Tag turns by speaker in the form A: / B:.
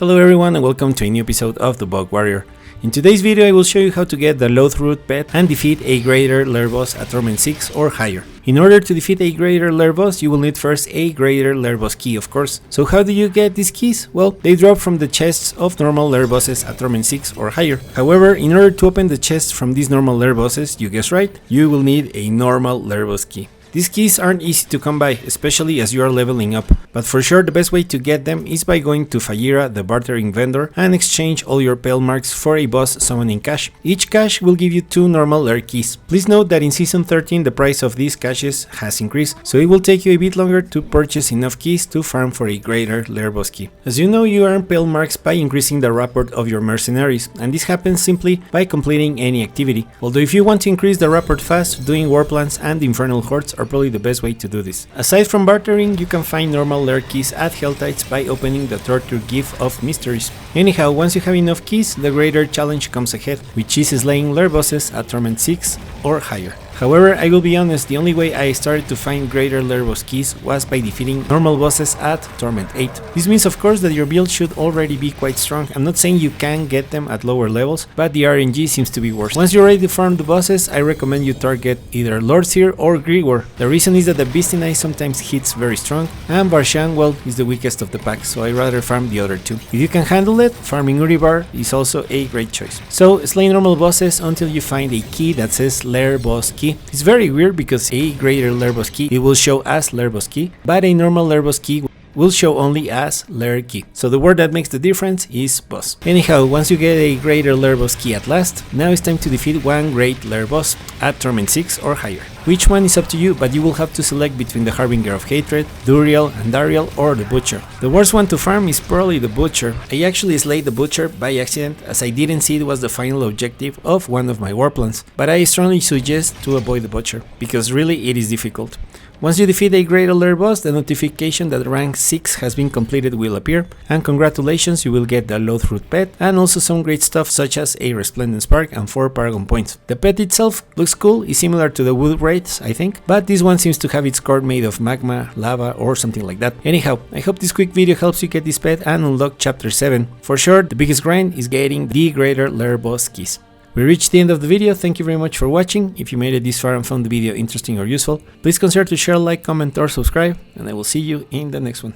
A: Hello everyone and welcome to a new episode of the Bug Warrior. In today's video I will show you how to get the Loathroot Pet and defeat a Greater Lair Boss at Torment VI or higher. In order to defeat a Greater Lair Boss, you will need first a Greater Lair Boss key, of course. So how do you get these keys? Well, they drop from the chests of normal Lair Bosses at Torment VI or higher. However, in order to open the chests from these normal Lair Bosses, you guessed right, you will need a normal Lair Boss key. These keys aren't easy to come by, especially as you are leveling up, but for sure the best way to get them is by going to Fayira, the bartering vendor, and exchange all your pale marks for a boss summoning cache. Each cache will give you 2 normal Lair keys. Please note that in Season 13 the price of these caches has increased, so it will take you a bit longer to purchase enough keys to farm for a Greater Lair Boss key. As you know, you earn pale marks by increasing the rapport of your mercenaries, and this happens simply by completing any activity. Although if you want to increase the rapport fast, doing war plans and Infernal Hordes are probably the best way to do this. Aside from bartering, you can find normal Lair keys at Helltides by opening the Torture Gift of Mysteries. Anyhow, once you have enough keys, the greater challenge comes ahead, which is slaying Lair bosses at Torment VI or higher. However, I will be honest, the only way I started to find Greater Lair Boss keys was by defeating normal bosses at Torment VIII. This means of course that your build should already be quite strong. I'm not saying you can get them at lower levels, but the RNG seems to be worse. Once you're ready to farm the bosses, I recommend you target either Lordseer or Grigor. The reason is that the Beastie Knight sometimes hits very strong, and Barshan, well, is the weakest of the pack, so I'd rather farm the other two. If you can handle it, farming Uribar is also a great choice. So slay normal bosses until you find a key that says Lair Boss key. It's very weird because a Greater Lair Boss key it will show as Lair Boss key, but a normal Lair Boss key will show only as Lair Key. So the word that makes the difference is boss. Anyhow, once you get a Greater Lair Boss key at last, now it's time to defeat one Great Lair Boss at Torment VI or higher. Which one is up to you, but you will have to select between the Harbinger of Hatred, Duriel and Dariel, or the Butcher. The worst one to farm is probably the Butcher. I actually slayed the Butcher by accident as I didn't see it was the final objective of one of my war plans, but I strongly suggest to avoid the Butcher, because really it is difficult. Once you defeat a Greater Lair Boss, the notification that rank 6 has been completed will appear, and congratulations, you will get the Loathroot Pet and also some great stuff such as a Resplendent Spark and 4 Paragon Points. The pet itself looks cool, is similar to the Wood Wraiths I think, but this one seems to have its core made of magma, lava or something like that. Anyhow, I hope this quick video helps you get this pet and unlock chapter 7. For sure, the biggest grind is getting the Greater Lair Boss keys. We reached the end of the video. Thank you very much for watching. If you made it this far and found the video interesting or useful, please consider to share, like, comment or subscribe, and I will see you in the next one.